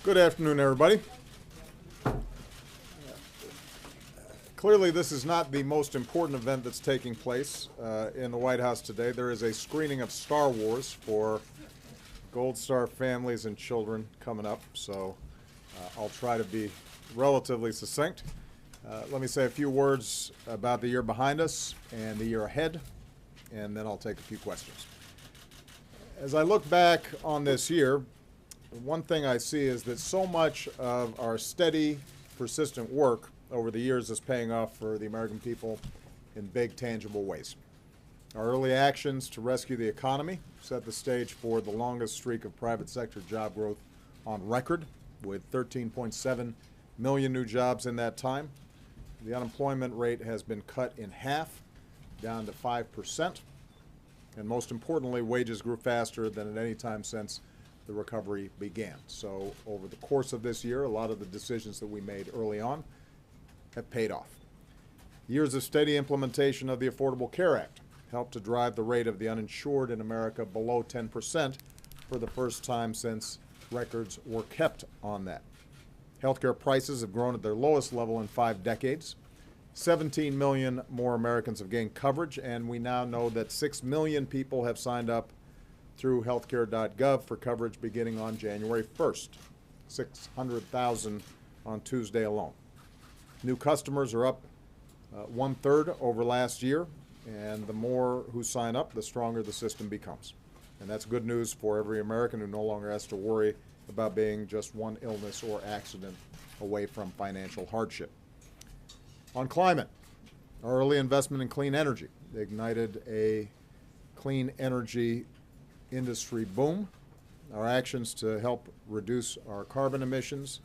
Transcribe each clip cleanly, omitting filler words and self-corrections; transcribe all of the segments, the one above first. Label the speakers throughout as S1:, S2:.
S1: Good afternoon, everybody. Clearly, this is not the most important event that's taking place in the White House today. There is a screening of Star Wars for Gold Star families and children coming up, so I'll try to be relatively succinct. Let me say a few words about the year behind us and the year ahead, and then I'll take a few questions. As I look back on this year, one thing I see is that so much of our steady, persistent work over the years is paying off for the American people in big, tangible ways. Our early actions to rescue the economy set the stage for the longest streak of private sector job growth on record, with 13.7 million new jobs in that time. The unemployment rate has been cut in half, down to 5%. And most importantly, wages grew faster than at any time since the recovery began. So over the course of this year, a lot of the decisions that we made early on have paid off. Years of steady implementation of the Affordable Care Act helped to drive the rate of the uninsured in America below 10% for the first time since records were kept on that. Healthcare prices have grown at their lowest level in 5 decades. 17 million more Americans have gained coverage, and we now know that 6 million people have signed up through healthcare.gov for coverage beginning on January 1st, 600,000 on Tuesday alone. New customers are up 1/3 over last year, and the more who sign up, the stronger the system becomes. And that's good news for every American who no longer has to worry about being just one illness or accident away from financial hardship. On climate, our early investment in clean energy ignited a clean energy industry boom. Our actions to help reduce our carbon emissions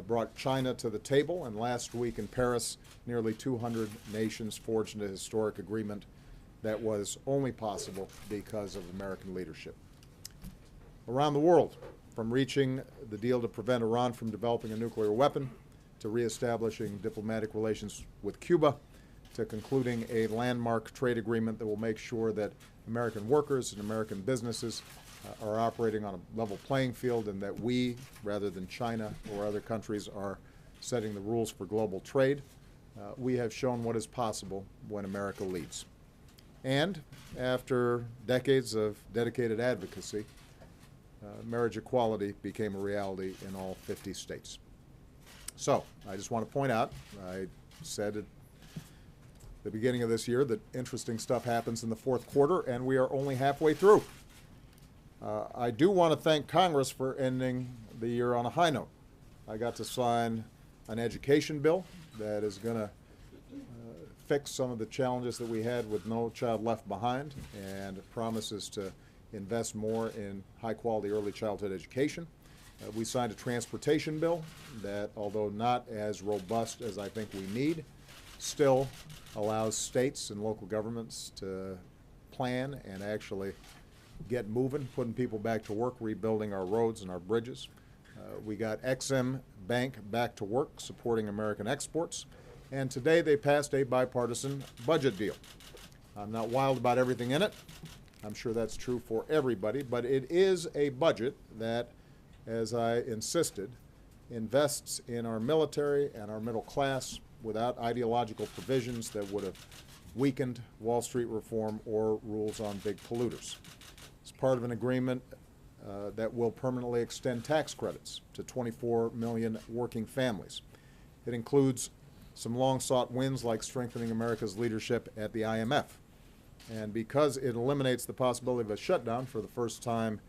S1: brought China to the table, and last week in Paris, nearly 200 nations forged a historic agreement that was only possible because of American leadership. Around the world, from reaching the deal to prevent Iran from developing a nuclear weapon, to reestablishing diplomatic relations with Cuba, to concluding a landmark trade agreement that will make sure that American workers and American businesses are operating on a level playing field, and that we, rather than China or other countries, are setting the rules for global trade. We have shown what is possible when America leads. And after decades of dedicated advocacy, marriage equality became a reality in all 50 states. So I just want to point out, I said at the beginning of this year that interesting stuff happens in the fourth quarter, and we are only halfway through. I do want to thank Congress for ending the year on a high note. I got to sign an education bill that is going to fix some of the challenges that we had with No Child Left Behind, and promises to invest more in high-quality early childhood education. We signed a transportation bill that, although not as robust as I think we need, still allows states and local governments to plan and actually get moving, putting people back to work, rebuilding our roads and our bridges. We got Ex-Im Bank back to work, supporting American exports. And today they passed a bipartisan budget deal. I'm not wild about everything in it. I'm sure that's true for everybody, but it is a budget that, as I insisted, invests in our military and our middle class without ideological provisions that would have weakened Wall Street reform or rules on big polluters. It's part of an agreement that will permanently extend tax credits to 24 million working families. It includes some long-sought wins like strengthening America's leadership at the IMF. And because it eliminates the possibility of a shutdown for the first time,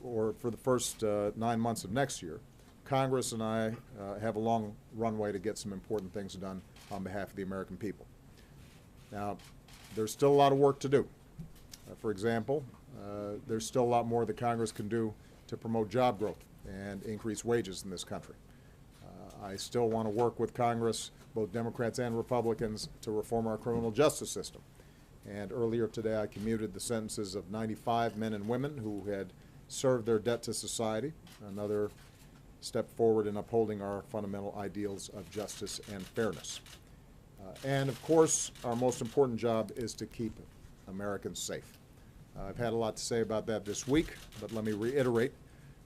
S1: or for the first 9 months of next year, Congress and I have a long runway to get some important things done on behalf of the American people. Now, there's still a lot of work to do. For example, there's still a lot more that Congress can do to promote job growth and increase wages in this country. I still want to work with Congress, both Democrats and Republicans, to reform our criminal justice system. And earlier today, I commuted the sentences of 95 men and women who had served their debt to society, another step forward in upholding our fundamental ideals of justice and fairness. And of course, our most important job is to keep Americans safe. I've had a lot to say about that this week, but let me reiterate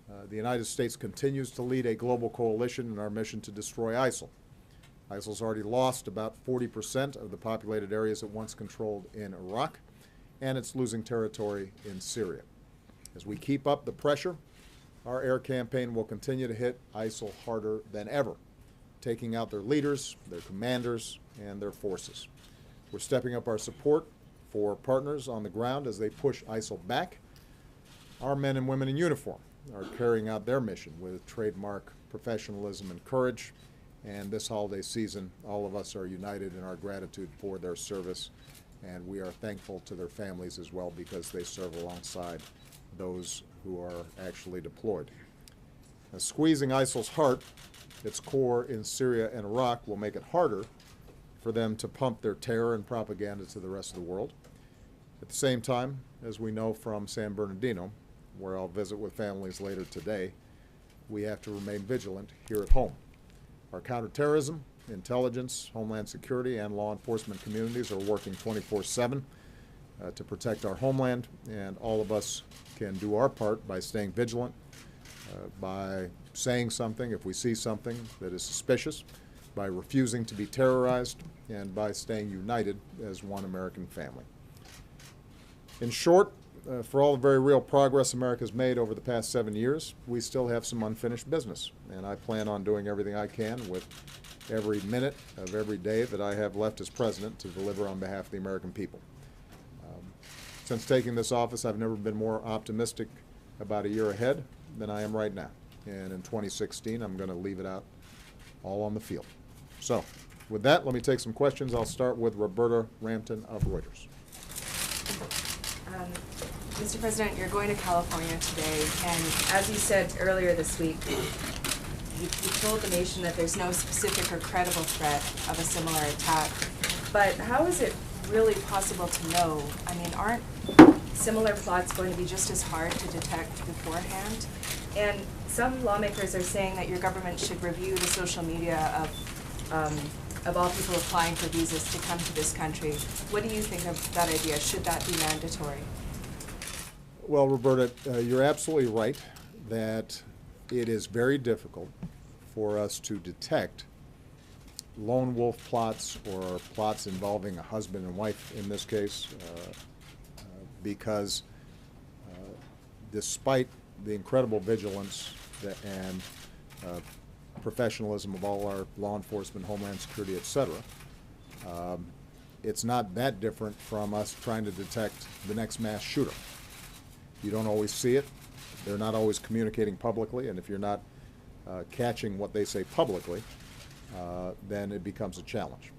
S1: The United States continues to lead a global coalition in our mission to destroy ISIL. ISIL's already lost about 40% of the populated areas it once controlled in Iraq, and it's losing territory in Syria. As we keep up the pressure, our air campaign will continue to hit ISIL harder than ever, taking out their leaders, their commanders, and their forces. We're stepping up our support for partners on the ground as they push ISIL back. Our men and women in uniform are carrying out their mission with trademark professionalism and courage. And this holiday season, all of us are united in our gratitude for their service, and we are thankful to their families as well because they serve alongside those who are actually deployed. Now, squeezing ISIL's heart, its core in Syria and Iraq, will make it harder for them to pump their terror and propaganda to the rest of the world. At the same time, as we know from San Bernardino, where I'll visit with families later today, we have to remain vigilant here at home. Our counterterrorism, intelligence, homeland security, and law enforcement communities are working 24/7 to protect our homeland, and all of us can do our part by staying vigilant, by saying something if we see something that is suspicious, by refusing to be terrorized, and by staying united as one American family. In short, for all the very real progress America's made over the past 7 years, we still have some unfinished business, and I plan on doing everything I can with every minute of every day that I have left as president to deliver on behalf of the American people. Since taking this office, I've never been more optimistic about a year ahead than I am right now, and in 2016, I'm going to leave it out all on the field. So, with that, let me take some questions. I'll start with Roberta Rampton of Reuters.
S2: Mr. President, you're going to California today, and as you said earlier this week, you told the nation that there's no specific or credible threat of a similar attack. But how is it really possible to know? I mean, aren't similar plots going to be just as hard to detect beforehand? And some lawmakers are saying that your government should review the social media of all people applying for visas to come to this country. What do you think of that idea? Should that be mandatory?
S1: Well, Roberta, you're absolutely right that it is very difficult for us to detect lone wolf plots or plots involving a husband and wife in this case, because despite the incredible vigilance and professionalism of all our law enforcement, homeland security, etc., it's not that different from us trying to detect the next mass shooter. You don't always see it. They're not always communicating publicly, and if you're not catching what they say publicly, then it becomes a challenge.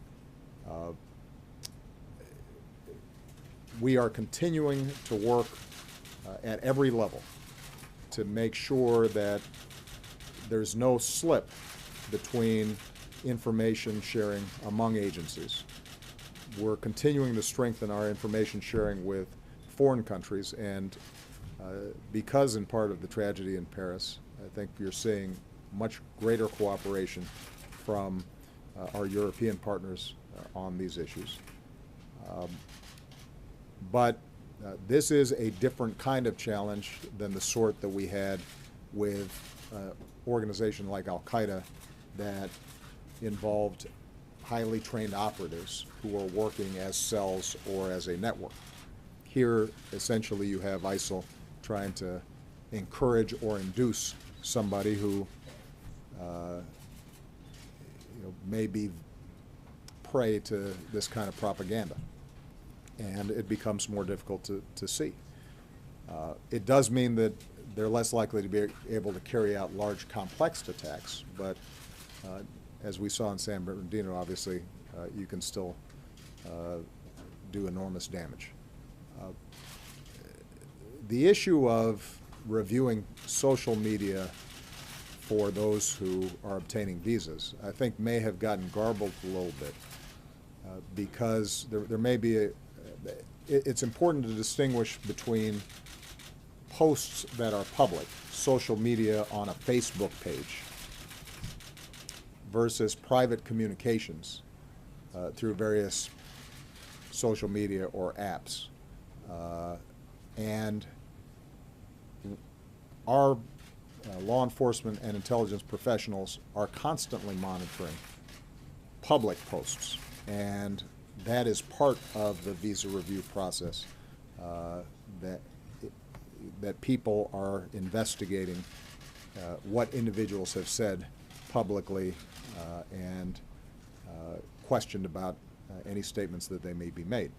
S1: We are continuing to work at every level to make sure that there's no slip between information sharing among agencies. We're continuing to strengthen our information sharing with foreign countries, and because in part of the tragedy in Paris, I think you're seeing much greater cooperation from our European partners on these issues. But this is a different kind of challenge than the sort that we had with an organization like Al-Qaeda that involved highly trained operatives who are working as cells or as a network. Here, essentially, you have ISIL trying to encourage or induce somebody who may be prey to this kind of propaganda, and it becomes more difficult to see. It does mean that they're less likely to be able to carry out large, complex attacks, but as we saw in San Bernardino, obviously, you can still do enormous damage. The issue of reviewing social media for those who are obtaining visas, I think, may have gotten garbled a little bit because there may be it's important to distinguish between posts that are public, social media on a Facebook page, versus private communications through various social media or apps. And our law enforcement and intelligence professionals are constantly monitoring public posts, and that is part of the visa review process, that people are investigating what individuals have said publicly and questioned about any statements that they may be made.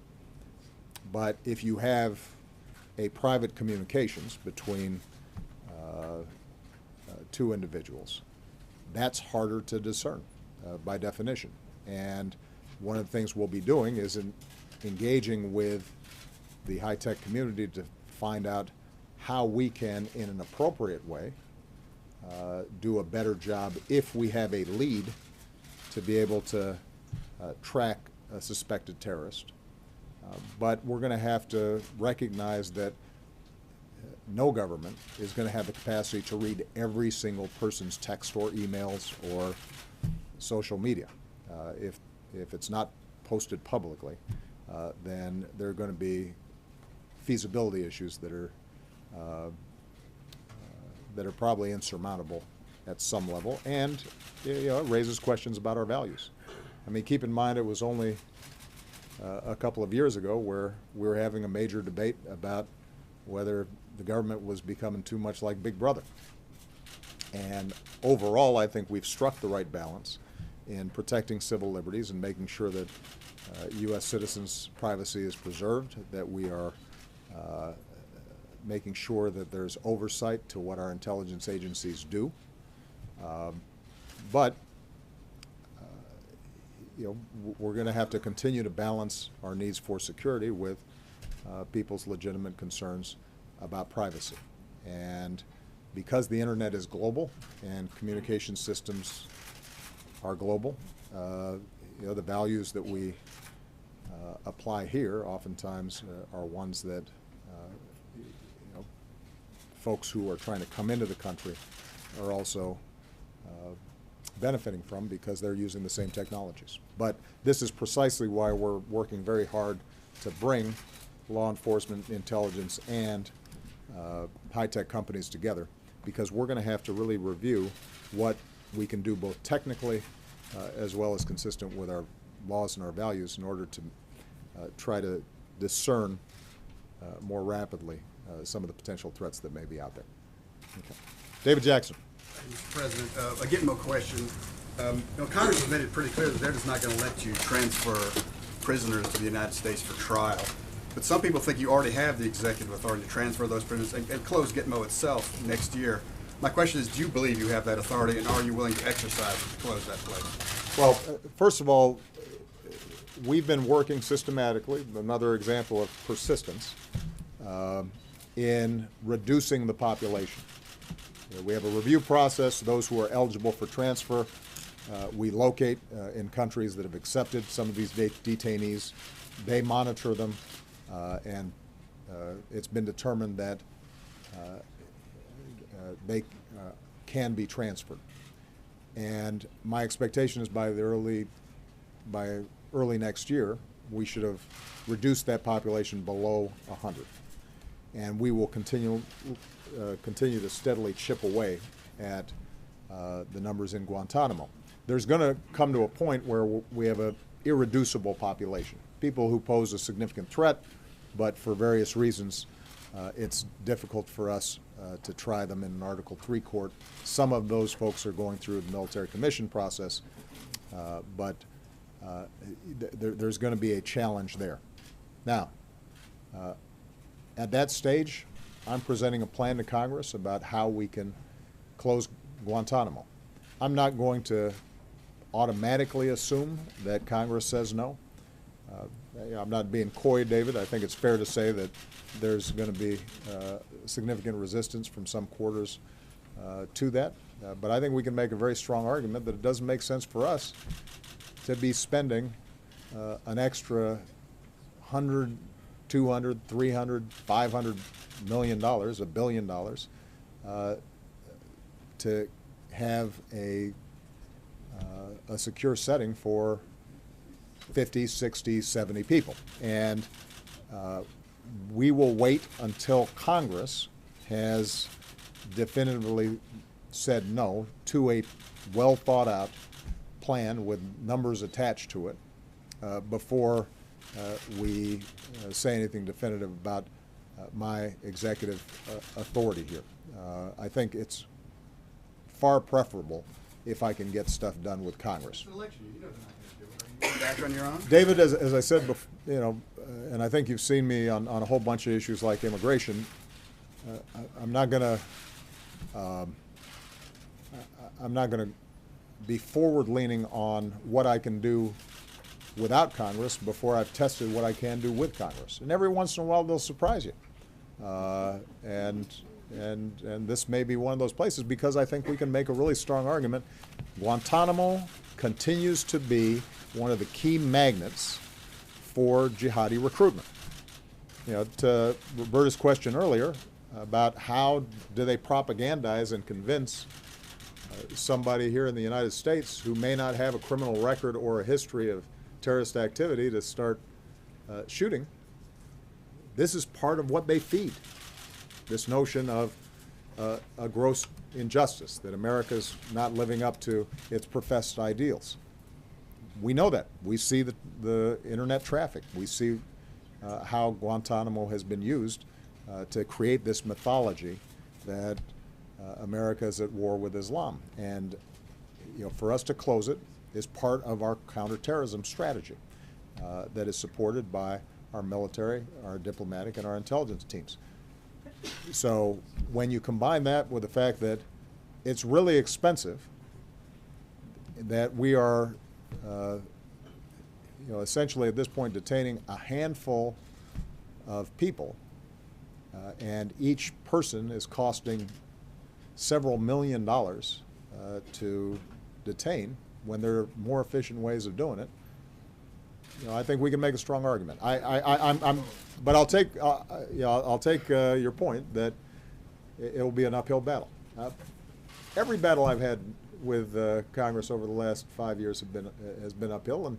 S1: But if you have a private communications between two individuals, that's harder to discern by definition. And one of the things we'll be doing is engaging with the high-tech community to find out how we can, in an appropriate way, do a better job if we have a lead to be able to track a suspected terrorist. But we're going to have to recognize that no government is going to have the capacity to read every single person's text or emails or social media. If it's not posted publicly, then there are going to be feasibility issues that are probably insurmountable at some level, and it raises questions about our values. I mean, keep in mind it was only a couple of years ago where we were having a major debate about whether the government was becoming too much like Big Brother. And overall, I think we've struck the right balance in protecting civil liberties and making sure that U.S. citizens' privacy is preserved, that we are making sure that there's oversight to what our intelligence agencies do. But we're going to have to continue to balance our needs for security with people's legitimate concerns about privacy. And because the internet is global and communication systems are global, the values that we apply here oftentimes are ones that folks who are trying to come into the country are also benefiting from, because they're using the same technologies. But this is precisely why we're working very hard to bring law enforcement, intelligence, and high-tech companies together, because we're going to have to really review what we can do both technically as well as consistent with our laws and our values in order to try to discern more rapidly some of the potential threats that may be out there. Okay. David Jackson.
S3: Mr. President, a Gitmo question. Congress has made it pretty clear that they're just not going to let you transfer prisoners to the United States for trial. But some people think you already have the executive authority to transfer those prisoners and close Gitmo itself next year. My question is, do you believe you have that authority, and are you willing to exercise it to close that place?
S1: Well, first of all, we've been working systematically, another example of persistence, in reducing the population. We have a review process. Those who are eligible for transfer, we locate in countries that have accepted some of these detainees. They monitor them, and it's been determined that they can be transferred. And my expectation is by early next year, we should have reduced that population below 100. And we will continue to steadily chip away at the numbers in Guantanamo. There's going to come to a point where we have an irreducible population, people who pose a significant threat, but for various reasons, it's difficult for us to try them in an Article III court. Some of those folks are going through the military commission process, but there's going to be a challenge there. Now, at that stage, I'm presenting a plan to Congress about how we can close Guantanamo. I'm not going to automatically assume that Congress says no. I'm not being coy, David. I think it's fair to say that there's going to be significant resistance from some quarters to that. But I think we can make a very strong argument that it doesn't make sense for us to be spending an extra 100, 200, 300, 500 million dollars, $1 billion, to have a secure setting for 50, 60, 70 people. And we will wait until Congress has definitively said no to a well thought out plan with numbers attached to it before we say anything definitive about my executive authority here. I think it's far preferable if I can get stuff done with Congress.
S3: Back on your own?
S1: David, as I said before, you know, and I think you've seen me on a whole bunch of issues like immigration. I'm not going to be forward-leaning on what I can do without Congress before I've tested what I can do with Congress. And every once in a while they'll surprise you. And this may be one of those places because I think we can make a really strong argument. Guantanamo continues to be one of the key magnets for jihadi recruitment. You know, to Roberta's question earlier about how do they propagandize and convince somebody here in the United States who may not have a criminal record or a history of terrorist activity to start shooting. This is part of what they feed, this notion of a gross injustice, that America's not living up to its professed ideals. We know that. We see the internet traffic. We see how Guantanamo has been used to create this mythology that America is at war with Islam. And you know, for us to close it is part of our counterterrorism strategy that is supported by our military, our diplomatic, and our intelligence teams. So when you combine that with the fact that it's really expensive, that we are you know, essentially at this point detaining a handful of people, and each person is costing several $1 million to detain when there are more efficient ways of doing it. You know, I think we can make a strong argument. But I'll take, you know, I'll take your point that it'll be an uphill battle. Every battle I've had with Congress over the last 5 years has been uphill,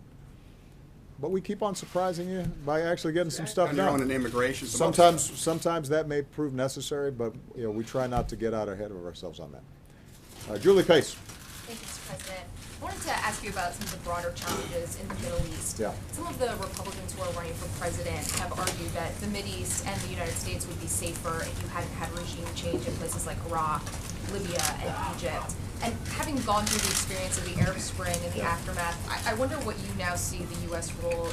S1: but we keep on surprising you by actually getting some stuff done.
S3: On an immigration.
S1: Sometimes that may prove necessary, but you know, we try not to get out ahead of ourselves on that. Julie Pace.
S4: Thank you, Mr. President. I wanted to ask you about some of the broader challenges in the Middle East.
S1: Yeah.
S4: Some of the Republicans who are running for president have argued that the Mideast and the United States would be safer if you hadn't had regime change in places like Iraq, Libya, and Egypt. And having gone through the experience of the Arab Spring and the aftermath, I wonder what you now see the U.S. role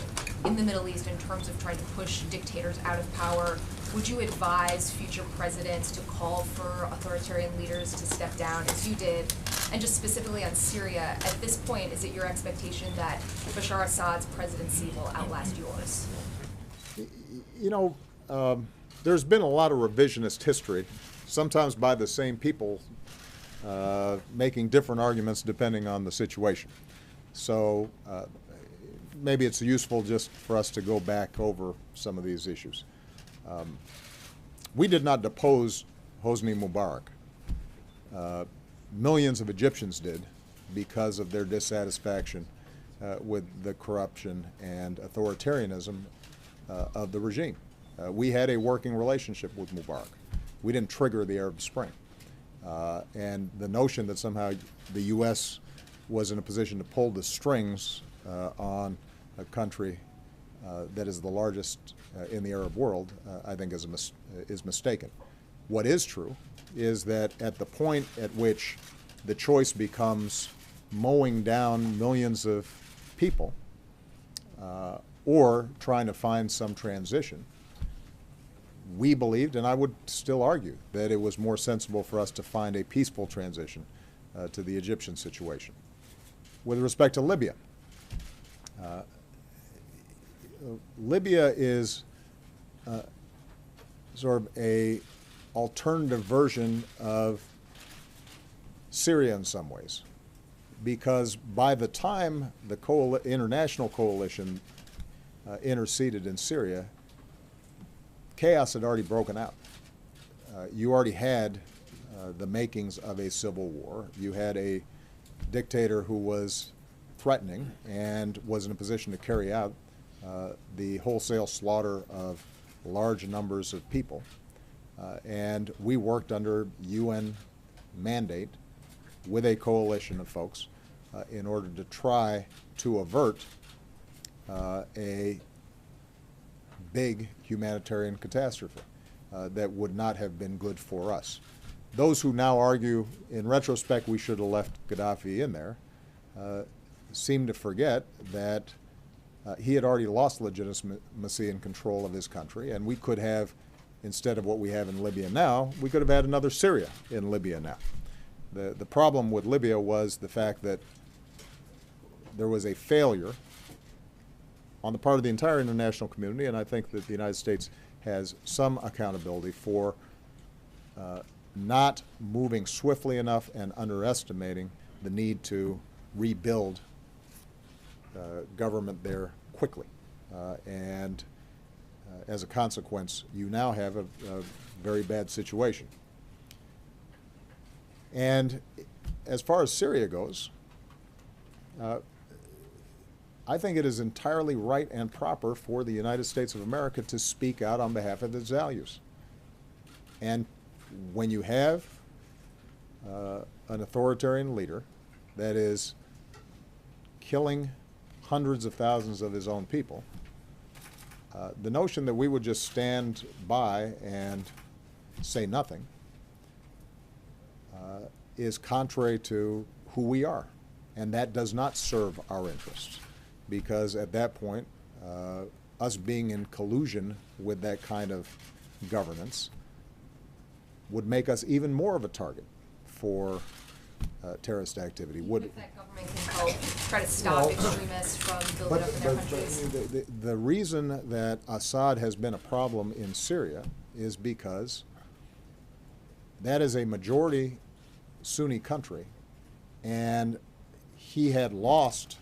S4: in the Middle East in terms of trying to push dictators out of power. Would you advise future presidents to call for authoritarian leaders to step down, as you did? And just specifically on Syria, at this point, is it your expectation that Bashar Assad's presidency will outlast yours?
S1: You know, there's been a lot of revisionist history, sometimes by the same people, making different arguments depending on the situation. So maybe it's useful just for us to go back over some of these issues. We did not depose Hosni Mubarak. Millions of Egyptians did because of their dissatisfaction with the corruption and authoritarianism of the regime. We had a working relationship with Mubarak. We didn't trigger the Arab Spring. And the notion that somehow the U.S. was in a position to pull the strings on a country that is the largest in the Arab world, I think is mistaken. What is true is that at the point at which the choice becomes mowing down millions of people or trying to find some transition, we believed, and I would still argue, that it was more sensible for us to find a peaceful transition to the Egyptian situation. With respect to Libya, Libya is sort of a alternative version of Syria in some ways, because by the time the international coalition interceded in Syria, chaos had already broken out. You already had the makings of a civil war. You had a dictator who was threatening and was in a position to carry out the wholesale slaughter of large numbers of people. And we worked under UN mandate with a coalition of folks in order to try to avert a big humanitarian catastrophe that would not have been good for us. Those who now argue, in retrospect, we should have left Gaddafi in there, seem to forget that he had already lost legitimacy and control of his country, and we could have, instead of what we have in Libya now, we could have had another Syria in Libya now. The problem with Libya was the fact that there was a failure on the part of the entire international community, and I think that the United States has some accountability for not moving swiftly enough and underestimating the need to rebuild government there quickly. As a consequence, you now have a very bad situation. And as far as Syria goes, I think it is entirely right and proper for the United States of America to speak out on behalf of its values. And when you have an authoritarian leader that is killing hundreds of thousands of his own people, the notion that we would just stand by and say nothing is contrary to who we are. And that does not serve our interests, because at that point, us being in collusion with that kind of governance would make us even more of a target for terrorist activity.
S4: If that government can help try to stop extremists from building up in their countries.
S1: The reason that Assad has been a problem in Syria is because that is a majority Sunni country, and he had lost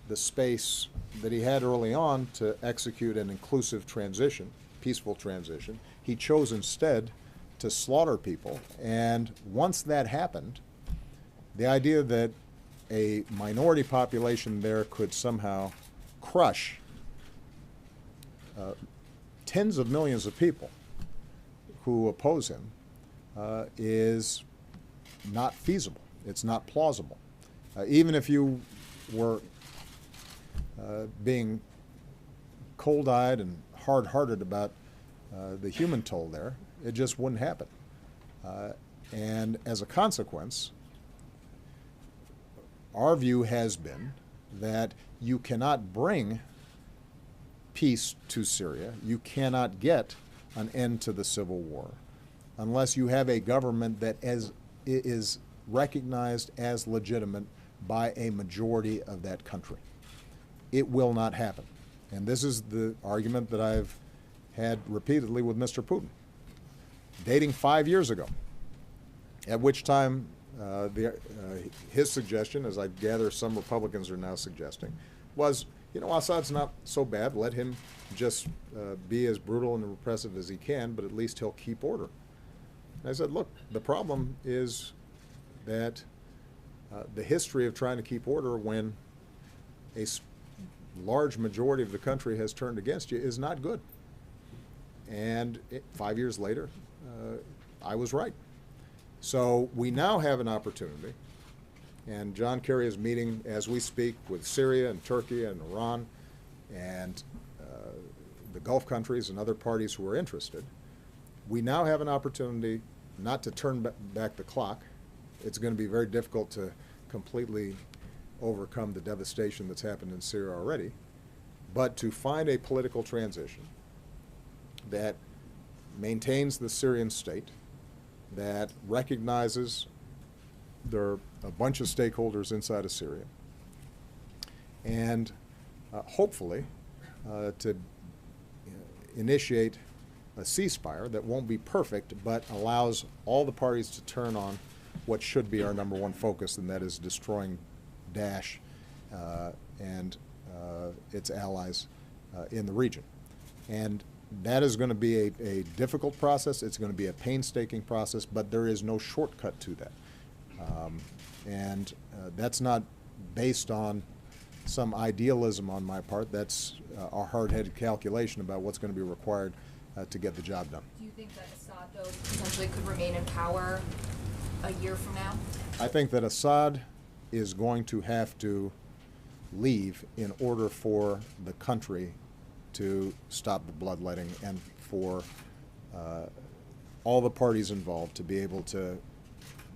S1: the space that he had early on to execute an inclusive transition, peaceful transition. He chose instead to slaughter people, and once that happened, the idea that a minority population there could somehow crush tens of millions of people who oppose him is not feasible. It's not plausible. Even if you were being cold-eyed and hard-hearted about the human toll there, it just wouldn't happen. And as a consequence, our view has been that you cannot bring peace to Syria, you cannot get an end to the civil war unless you have a government that is recognized as legitimate by a majority of that country. It will not happen. And this is the argument that I've had repeatedly with Mr. Putin, dating 5 years ago, at which time his suggestion, as I gather some Republicans are now suggesting, was, you know, Assad's not so bad, let him just be as brutal and repressive as he can, but at least he'll keep order. And I said, look, the problem is that the history of trying to keep order when a large majority of the country has turned against you is not good. And 5 years later, I was right. So we now have an opportunity, and John Kerry is meeting as we speak with Syria and Turkey and Iran and the Gulf countries and other parties who are interested. We now have an opportunity not to turn back the clock. It's going to be very difficult to completely overcome the devastation that's happened in Syria already, but to find a political transition that maintains the Syrian state, that recognizes there are a bunch of stakeholders inside of Syria, and hopefully to initiate a ceasefire that won't be perfect, but allows all the parties to turn on what should be our number one focus, and that is destroying Daesh and its allies in the region. And that is going to be a difficult process. It's going to be a painstaking process, but there is no shortcut to that. That's not based on some idealism on my part. That's a hard-headed calculation about what's going to be required to get the job done.
S4: Do you think that Assad, though, potentially could remain in power a year from now?
S1: I think that Assad is going to have to leave in order for the country to stop the bloodletting and for all the parties involved to be able to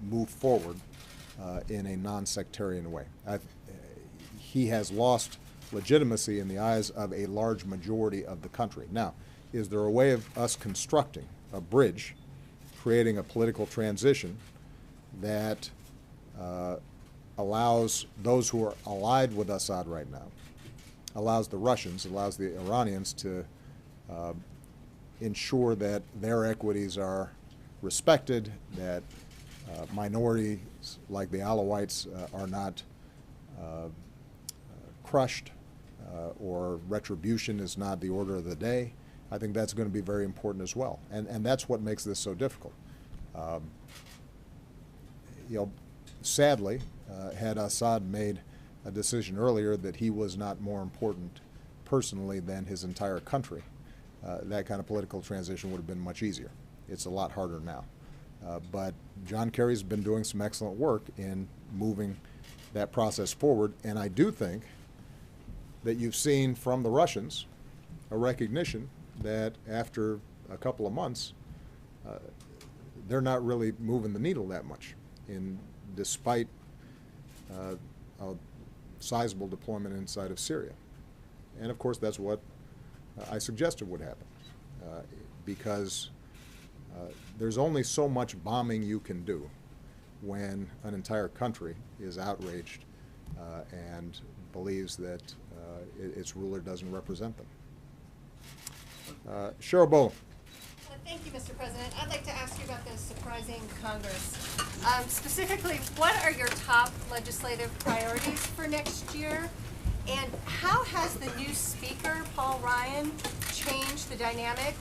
S1: move forward in a non-sectarian way. He has lost legitimacy in the eyes of a large majority of the country. Now, is there a way of us constructing a bridge, creating a political transition that allows those who are allied with Assad right now, allows the Russians, allows the Iranians to ensure that their equities are respected, that minorities like the Alawites are not crushed, or retribution is not the order of the day. I think that's going to be very important as well, and that's what makes this so difficult. You know, sadly, had Assad made a decision earlier that he was not more important personally than his entire country, that kind of political transition would have been much easier. It's a lot harder now. But John Kerry's been doing some excellent work in moving that process forward, and I do think that you've seen from the Russians a recognition that after a couple of months, they're not really moving the needle that much, despite a sizable deployment inside of Syria. And of course, that's what I suggested would happen, because there's only so much bombing you can do when an entire country is outraged and believes that its ruler doesn't represent them. Cheryl Bowen.
S5: Thank you, Mr. President. I'd like to ask you about the surprising Congress. Specifically, what are your top legislative priorities for next year? And how has the new Speaker, Paul Ryan, changed the dynamic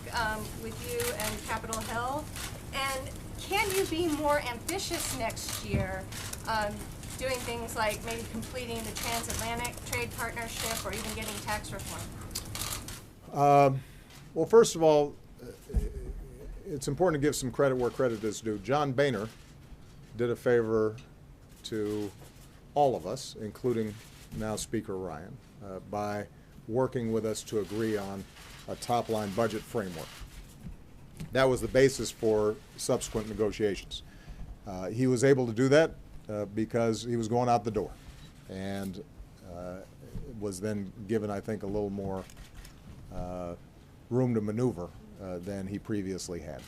S5: with you and Capitol Hill? And can you be more ambitious next year, doing things like maybe completing the transatlantic trade partnership or even getting tax reform?
S1: Well, first of all, it's important to give some credit where credit is due. John Boehner did a favor to all of us, including now Speaker Ryan, by working with us to agree on a top-line budget framework. That was the basis for subsequent negotiations. He was able to do that because he was going out the door, and was then given, I think, a little more room to maneuver than he previously had.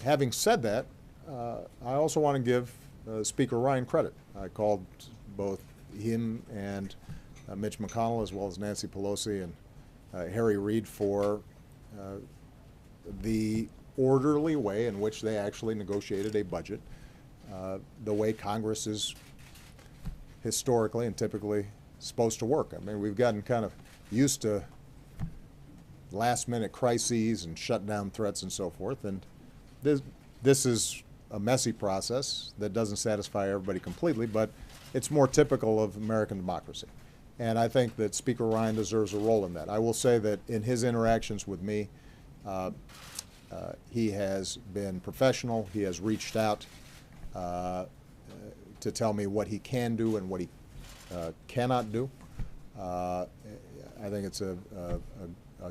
S1: Having said that, I also want to give Speaker Ryan credit. I called both him and Mitch McConnell, as well as Nancy Pelosi and Harry Reid, for the orderly way in which they actually negotiated a budget, the way Congress is historically and typically supposed to work. I mean, we've gotten kind of used to last-minute crises and shutdown threats and so forth, and this is a messy process that doesn't satisfy everybody completely, but it's more typical of American democracy. And I think that Speaker Ryan deserves a role in that. I will say that in his interactions with me, he has been professional. He has reached out to tell me what he can do and what he cannot do. I think it's a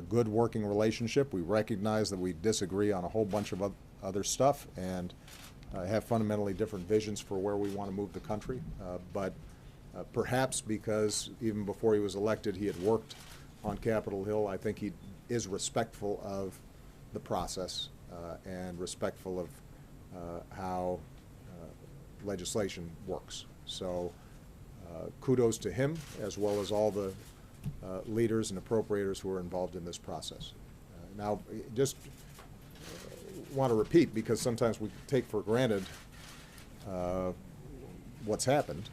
S1: good working relationship. We recognize that we disagree on a whole bunch of other stuff and have fundamentally different visions for where we want to move the country. But perhaps because even before he was elected, he had worked on Capitol Hill, I think he is respectful of the process and respectful of how legislation works. So kudos to him, as well as all the leaders and appropriators who are involved in this process. Now, just want to repeat, because sometimes we take for granted what's happened.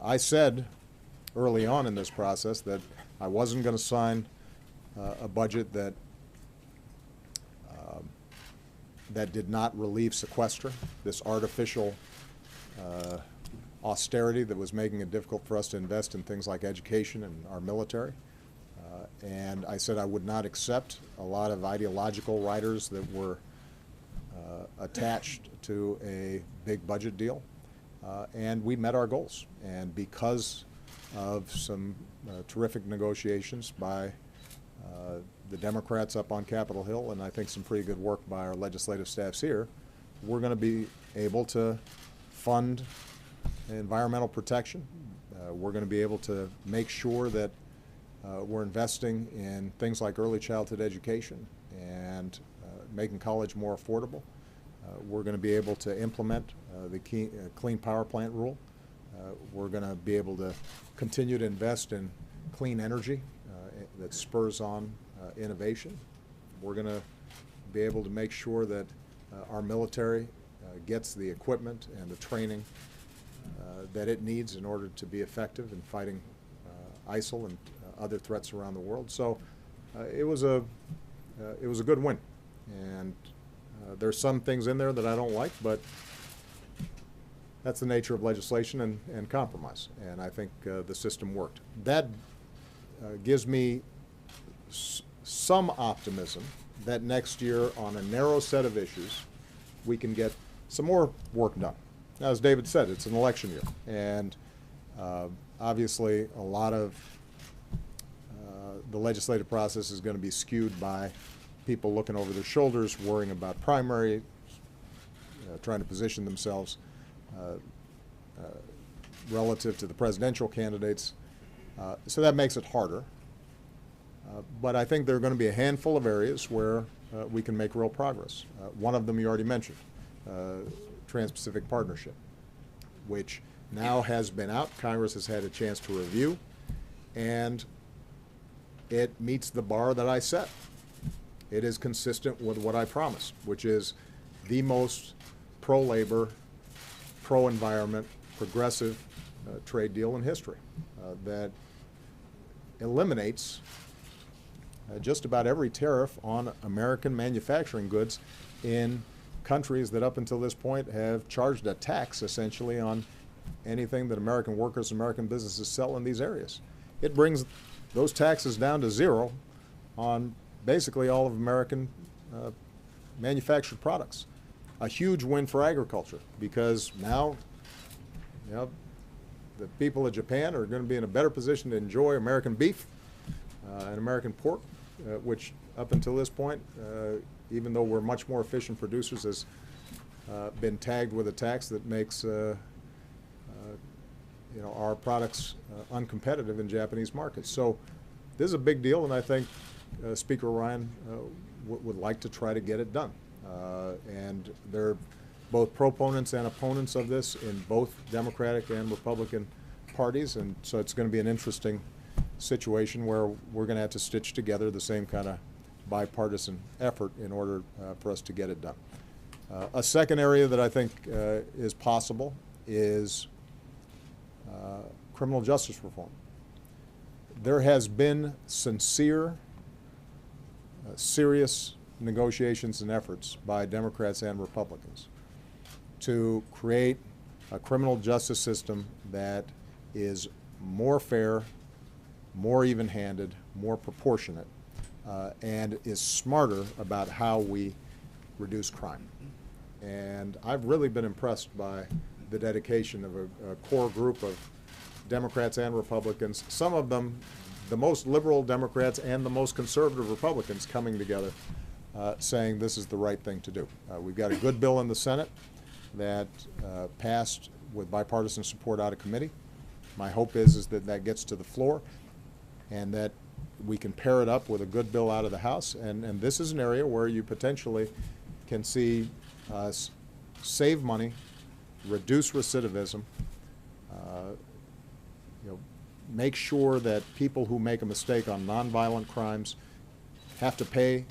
S1: I said early on in this process that I wasn't going to sign a budget that that did not relieve sequester, this artificial austerity that was making it difficult for us to invest in things like education and our military. And I said I would not accept a lot of ideological riders that were attached to a big budget deal, and we met our goals. And because of some terrific negotiations by the Democrats up on Capitol Hill, and I think some pretty good work by our legislative staffs here, we're going to be able to fund environmental protection. We're going to be able to make sure that we're investing in things like early childhood education and making college more affordable. We're going to be able to implement the clean power plant rule. We're going to be able to continue to invest in clean energy that spurs on innovation. We're going to be able to make sure that our military gets the equipment and the training that it needs in order to be effective in fighting ISIL and other threats around the world. So it was a good win, and there's some things in there that I don't like, but that's the nature of legislation and compromise, and I think the system worked. That gives me some optimism that next year, on a narrow set of issues, we can get some more work done. Now, as David said, it's an election year, and obviously a lot of the legislative process is going to be skewed by people looking over their shoulders, worrying about primary, trying to position themselves relative to the presidential candidates. So that makes it harder. But I think there are going to be a handful of areas where we can make real progress. One of them you already mentioned, Trans-Pacific Partnership, which now has been out. Congress has had a chance to review, and it meets the bar that I set. It is consistent with what I promised, which is the most pro-labor, pro-environment, progressive trade deal in history that eliminates just about every tariff on American manufacturing goods in countries that up until this point have charged a tax essentially on anything that American workers and American businesses sell in these areas. It brings those taxes down to zero on basically all of American manufactured products. A huge win for agriculture, because now, you know, the people of Japan are going to be in a better position to enjoy American beef and American pork, which up until this point, even though we're much more efficient producers, has been tagged with a tax that makes you know, our products uncompetitive in Japanese markets. So this is a big deal, and I think Speaker Ryan would like to try to get it done. And there are both proponents and opponents of this in both Democratic and Republican parties, and so it's going to be an interesting situation where we're going to have to stitch together the same kind of bipartisan effort in order for us to get it done. A second area that I think is possible is criminal justice reform. There has been sincere, serious negotiations and efforts by Democrats and Republicans to create a criminal justice system that is more fair, more even-handed, more proportionate, and is smarter about how we reduce crime. And I've really been impressed by the dedication of a core group of Democrats and Republicans, some of them the most liberal Democrats and the most conservative Republicans coming together saying this is the right thing to do. We've got a good bill in the Senate that passed with bipartisan support out of committee. My hope is that that gets to the floor and that we can pair it up with a good bill out of the House. And this is an area where you potentially can see us save money, reduce recidivism, you know, make sure that people who make a mistake on nonviolent crimes have to pay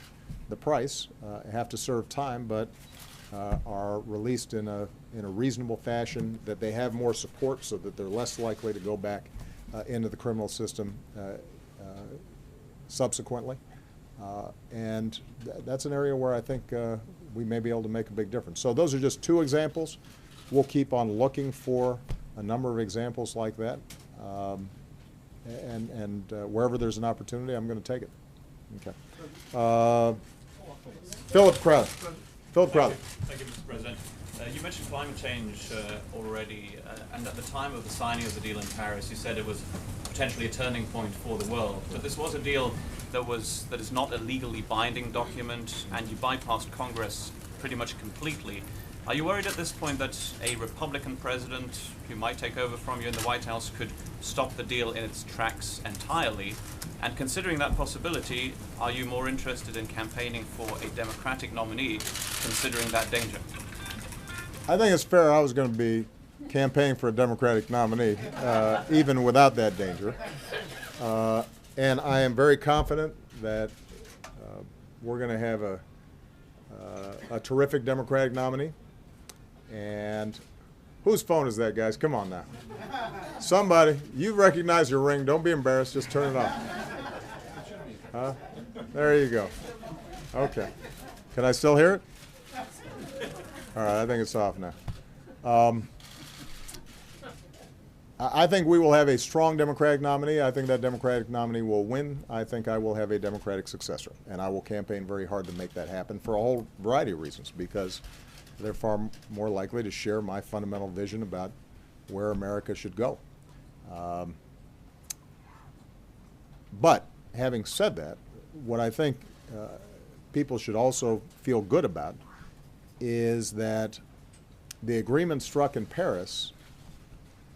S1: the price, have to serve time, but are released in a reasonable fashion, that they have more support so that they're less likely to go back into the criminal system subsequently. And that's an area where I think we may be able to make a big difference. So those are just two examples. We'll keep on looking for a number of examples like that. And wherever there's an opportunity, I'm going to take it. Okay. Philip Crowder. Philip Crowley.
S6: Thank you, Mr. President. You mentioned climate change already, and at the time of the signing of the deal in Paris, you said it was potentially a turning point for the world. But this was a deal that is not a legally binding document, and you bypassed Congress pretty much completely. Are you worried at this point that a Republican president who might take over from you in the White House could stop the deal in its tracks entirely? And considering that possibility, are you more interested in campaigning for a Democratic nominee, considering that danger?
S1: I think it's fair. I was going to be campaigning for a Democratic nominee, even without that danger. And I am very confident that we're going to have a terrific Democratic nominee. And whose phone is that, guys? Come on now. Somebody, you recognize your ring. Don't be embarrassed. Just turn it off. Huh? There you go. Okay. Can I still hear it? All right, I think it's off now. I think we will have a strong Democratic nominee. I think that Democratic nominee will win. I think I will have a Democratic successor. And I will campaign very hard to make that happen for a whole variety of reasons, because they're far more likely to share my fundamental vision about where America should go. But having said that, what I think people should also feel good about is that the agreement struck in Paris,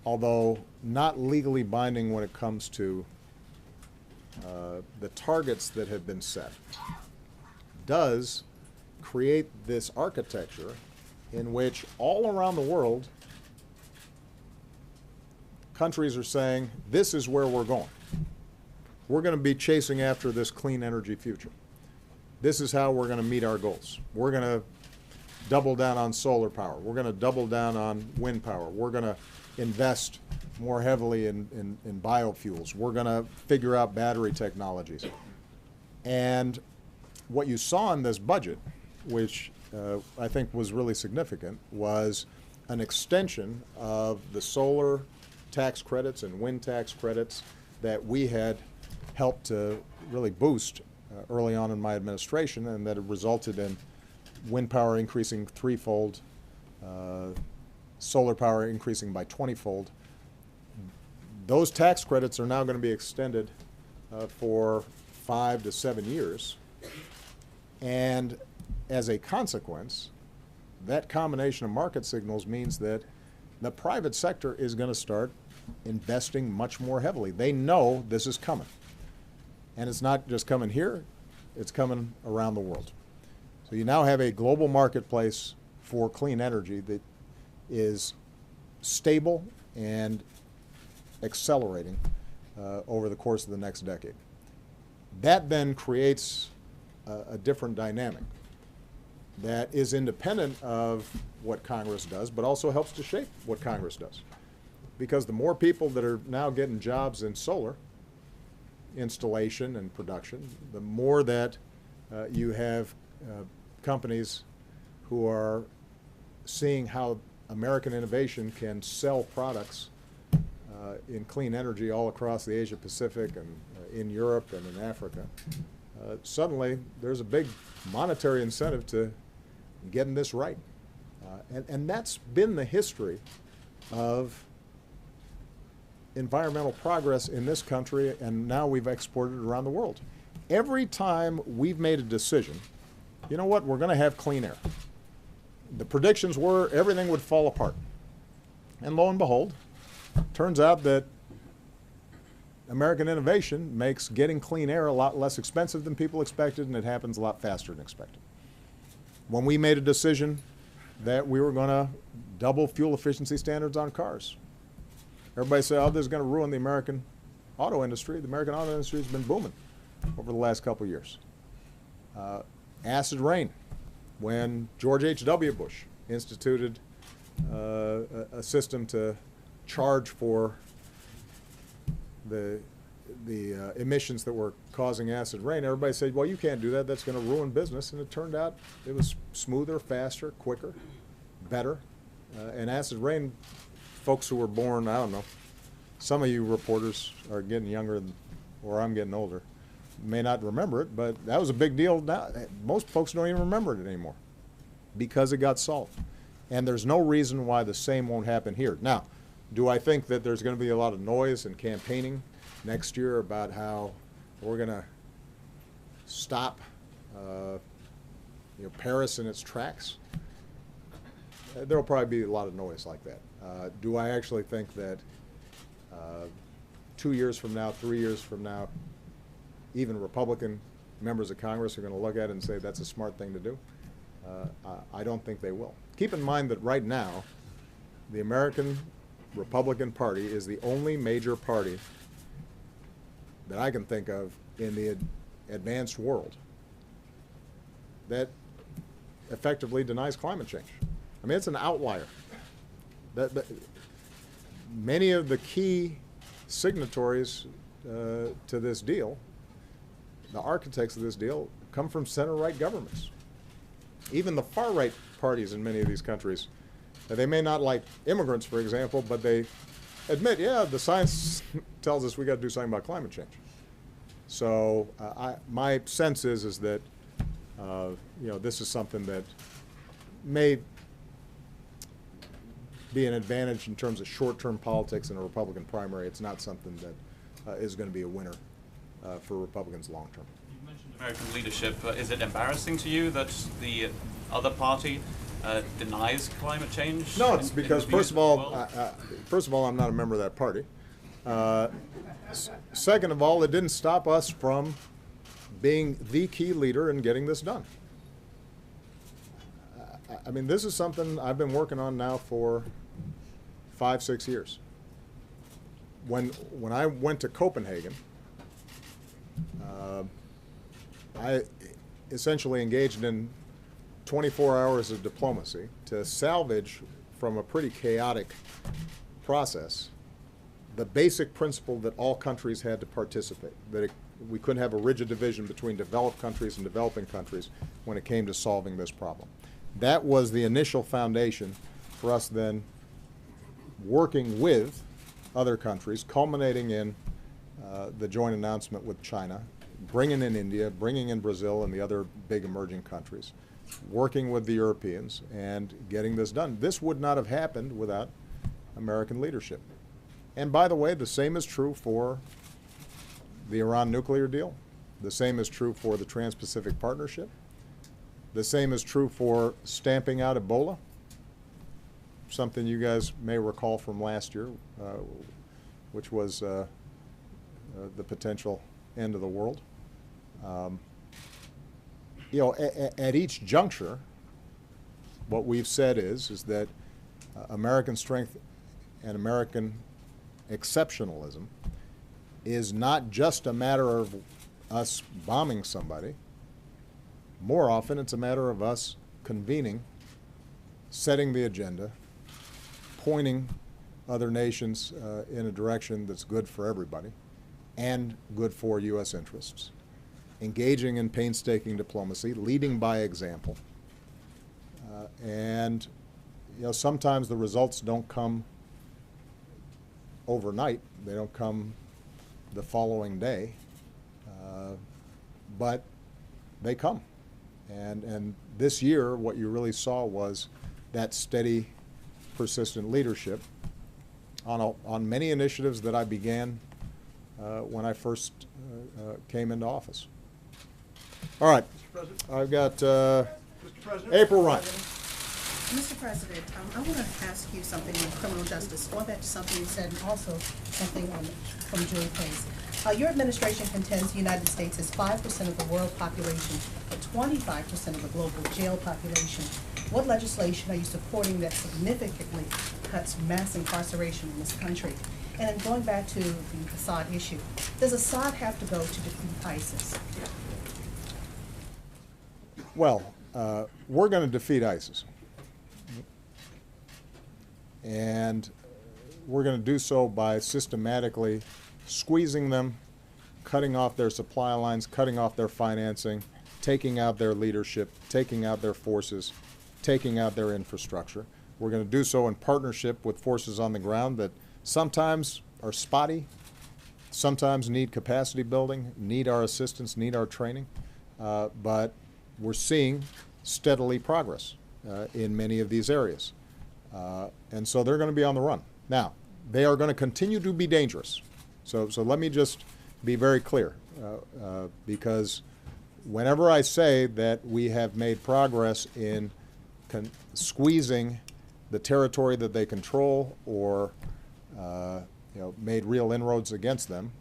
S1: although not legally binding when it comes to the targets that have been set, does create this architecture in which all around the world countries are saying, this is where we're going. We're going to be chasing after this clean energy future. This is how we're going to meet our goals. We're going to double down on solar power. We're going to double down on wind power. We're going to invest more heavily in biofuels. We're going to figure out battery technologies. And what you saw in this budget, which I think was really significant, was an extension of the solar tax credits and wind tax credits that we had helped to really boost early on in my administration, and that it resulted in wind power increasing threefold, solar power increasing by 20-fold. Those tax credits are now going to be extended for 5 to 7 years. And as a consequence, that combination of market signals means that the private sector is going to start investing much more heavily. They know this is coming. And it's not just coming here, it's coming around the world. So you now have a global marketplace for clean energy that is stable and accelerating over the course of the next decade. That then creates a different dynamic that is independent of what Congress does, but also helps to shape what Congress does. Because the more people that are now getting jobs in solar installation and production, the more that you have companies who are seeing how American innovation can sell products in clean energy all across the Asia Pacific and in Europe and in Africa. Suddenly there's a big monetary incentive to getting this right. And that's been the history of environmental progress in this country, and now we've exported it around the world. Every time we've made a decision, you know what, we're going to have clean air. The predictions were everything would fall apart. And lo and behold, turns out that American innovation makes getting clean air a lot less expensive than people expected, and it happens a lot faster than expected. When we made a decision that we were going to double fuel efficiency standards on cars, everybody said, oh, this is going to ruin the American auto industry. The American auto industry has been booming over the last couple of years. Acid rain, when George H.W. Bush instituted a system to charge for the emissions that were causing acid rain, everybody said, well, you can't do that. That's going to ruin business. And it turned out it was smoother, faster, quicker, better. And acid rain, folks who were born, I don't know, some of you reporters are getting younger than, or I'm getting older, may not remember it, but that was a big deal. Now, most folks don't even remember it anymore. because it got solved. And there's no reason why the same won't happen here. Now, do I think that there's going to be a lot of noise and campaigning next year about how we're going to stop Paris in its tracks? There'll probably be a lot of noise like that. Do I actually think that 2 years from now, 3 years from now, even Republican members of Congress are going to look at it and say that's a smart thing to do? I don't think they will. Keep in mind that right now, the American Republican Party is the only major party that I can think of in the advanced world that effectively denies climate change. I mean, it's an outlier. Many of the key signatories to this deal, the architects of this deal, come from center-right governments. Even the far-right parties in many of these countries, they may not like immigrants, for example, but they admit, yeah, the science tells us we got to do something about climate change. So my sense is that this is something that may be an advantage in terms of short-term politics in a Republican primary. It's not something that is going to be a winner for Republicans long-term.
S6: You mentioned American leadership. Is it embarrassing to you that the other party denies climate change?
S1: No, it's because first of all, I'm not a member of that party. Second of all, it didn't stop us from being the key leader in getting this done. I mean, this is something I've been working on now for 5-6 years. When I went to Copenhagen, I essentially engaged in 24 hours of diplomacy to salvage from a pretty chaotic process the basic principle that all countries had to participate, that we couldn't have a rigid division between developed countries and developing countries when it came to solving this problem. That was the initial foundation for us then working with other countries, culminating in the joint announcement with China, bringing in India, bringing in Brazil and the other big emerging countries, working with the Europeans and getting this done. This would not have happened without American leadership. And by the way, the same is true for the Iran nuclear deal. The same is true for the Trans-Pacific Partnership. The same is true for stamping out Ebola, something you guys may recall from last year, which was the potential end of the world. At each juncture, what we've said is that American strength and American exceptionalism is not just a matter of us bombing somebody. More often, it's a matter of us convening, setting the agenda, pointing other nations in a direction that's good for everybody and good for U.S. interests, engaging in painstaking diplomacy, leading by example. And sometimes the results don't come overnight. They don't come the following day, but they come. And this year, what you really saw was that steady, persistent leadership on many initiatives that I began when I first came into office. All right, I've got April Ryan.
S7: Mr. President, I want to ask you something on criminal justice. Going back to something you said, and also something from Julie Pace. Your administration contends the United States has 5% of the world population, but 25% of the global jail population. What legislation are you supporting that significantly cuts mass incarceration in this country? And then going back to the Assad issue, does Assad have to go to defeat ISIS?
S1: Well, we're going to defeat ISIS. And we're going to do so by systematically squeezing them, cutting off their supply lines, cutting off their financing, taking out their leadership, taking out their forces, taking out their infrastructure. We're going to do so in partnership with forces on the ground that sometimes are spotty, sometimes need capacity building, need our assistance, need our training, but we're seeing steadily progress. in many of these areas. And so they're going to be on the run. Now, they are going to continue to be dangerous. So let me just be very clear, because whenever I say that we have made progress in squeezing the territory that they control or made real inroads against them,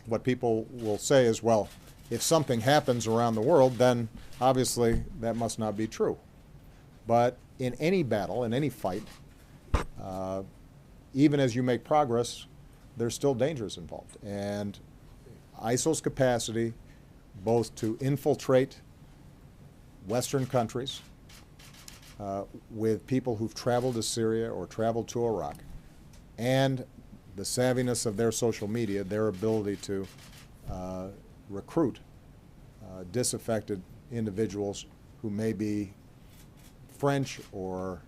S1: what people will say is, well, if something happens around the world, then obviously that must not be true. But in any battle, in any fight, even as you make progress, there's still dangers involved. And ISIL's capacity both to infiltrate Western countries with people who've traveled to Syria or traveled to Iraq, and the savviness of their social media, their ability to recruit disaffected individuals who may be French or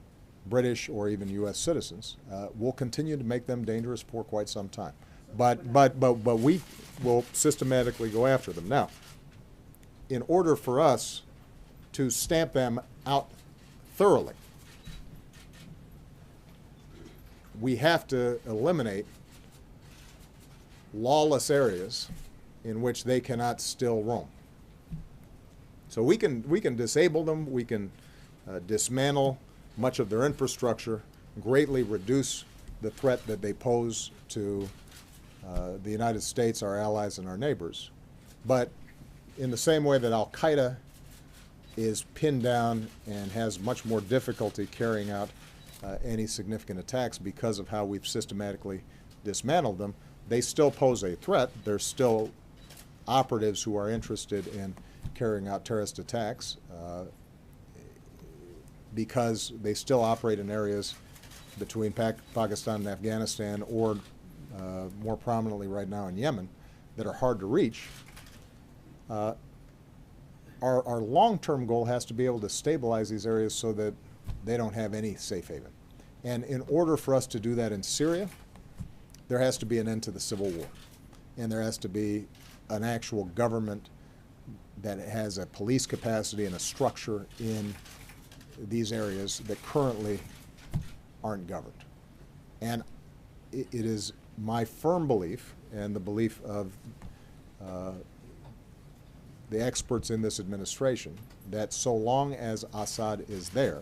S1: British or even U.S. citizens, will continue to make them dangerous for quite some time. But we will systematically go after them. Now, in order for us to stamp them out thoroughly, we have to eliminate lawless areas in which they cannot still roam. So we can disable them, we can dismantle much of their infrastructure, greatly reduce the threat that they pose to the United States, our allies, and our neighbors. But in the same way that Al-Qaeda is pinned down and has much more difficulty carrying out any significant attacks because of how we've systematically dismantled them, they still pose a threat. There's still operatives who are interested in carrying out terrorist attacks because they still operate in areas between Pakistan and Afghanistan, or more prominently right now in Yemen, that are hard to reach. Our long-term goal has to be able to stabilize these areas so that they don't have any safe haven. And in order for us to do that in Syria, there has to be an end to the civil war. And there has to be an actual government that has a police capacity and a structure in these areas that currently aren't governed. And it is my firm belief, and the belief of the experts in this administration, that so long as Assad is there,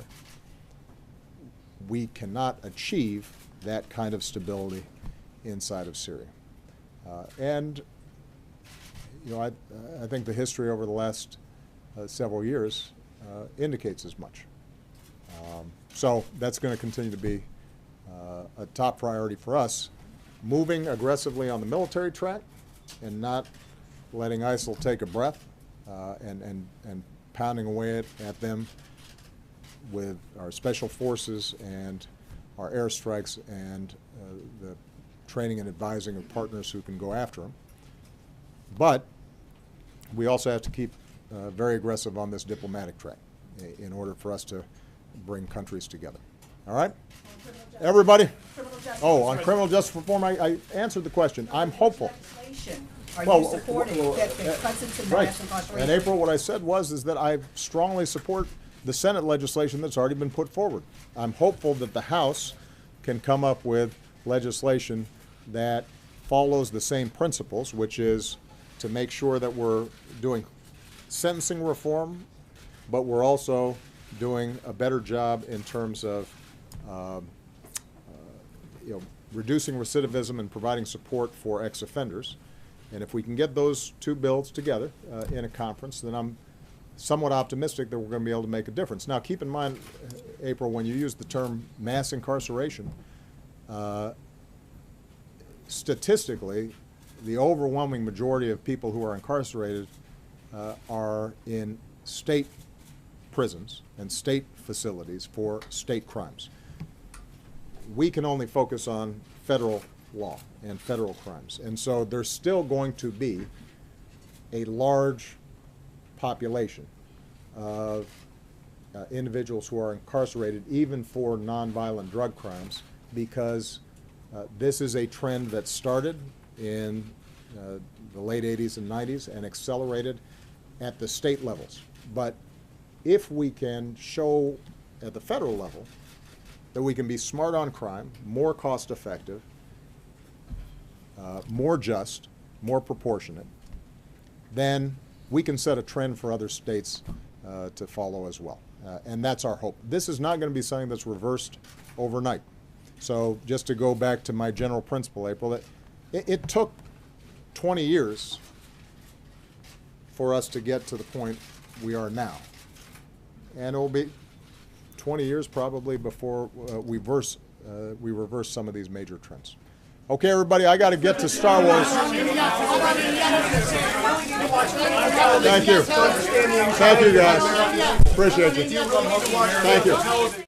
S1: we cannot achieve that kind of stability inside of Syria. And I think the history over the last several years indicates as much. So that's going to continue to be a top priority for us, moving aggressively on the military track and not letting ISIL take a breath and pounding away at them with our special forces and our airstrikes and the training and advising of partners who can go after them. But we also have to keep very aggressive on this diplomatic track in order for us to bring countries together. All right? Everybody? Oh, on criminal justice reform, I answered the question. I'm hopeful.
S7: Are you supporting that the cuts into mass incarceration?
S1: In April, what I said is that I strongly support the Senate legislation that's already been put forward. I'm hopeful that the House can come up with legislation that follows the same principles, which is to make sure that we're doing sentencing reform, but we're also doing a better job in terms of reducing recidivism and providing support for ex-offenders. And if we can get those two bills together in a conference, then I'm somewhat optimistic that we're going to be able to make a difference. Now, keep in mind, April, when you use the term mass incarceration, statistically, the overwhelming majority of people who are incarcerated are in state prisons and state facilities for state crimes. We can only focus on federal law and federal crimes. And so there's still going to be a large population of individuals who are incarcerated even for nonviolent drug crimes, because this is a trend that started in the late 80s and 90s and accelerated at the state levels. But if we can show at the federal level that we can be smart on crime, more cost effective, more just, more proportionate, then we can set a trend for other states to follow as well. And that's our hope. This is not going to be something that's reversed overnight. So just to go back to my general principle, April, it took 20 years for us to get to the point we are now. And it will be 20 years probably before we reverse some of these major trends. Okay, everybody, I got to get to Star Wars. Thank you. Thank you, guys. Appreciate you. Thank you.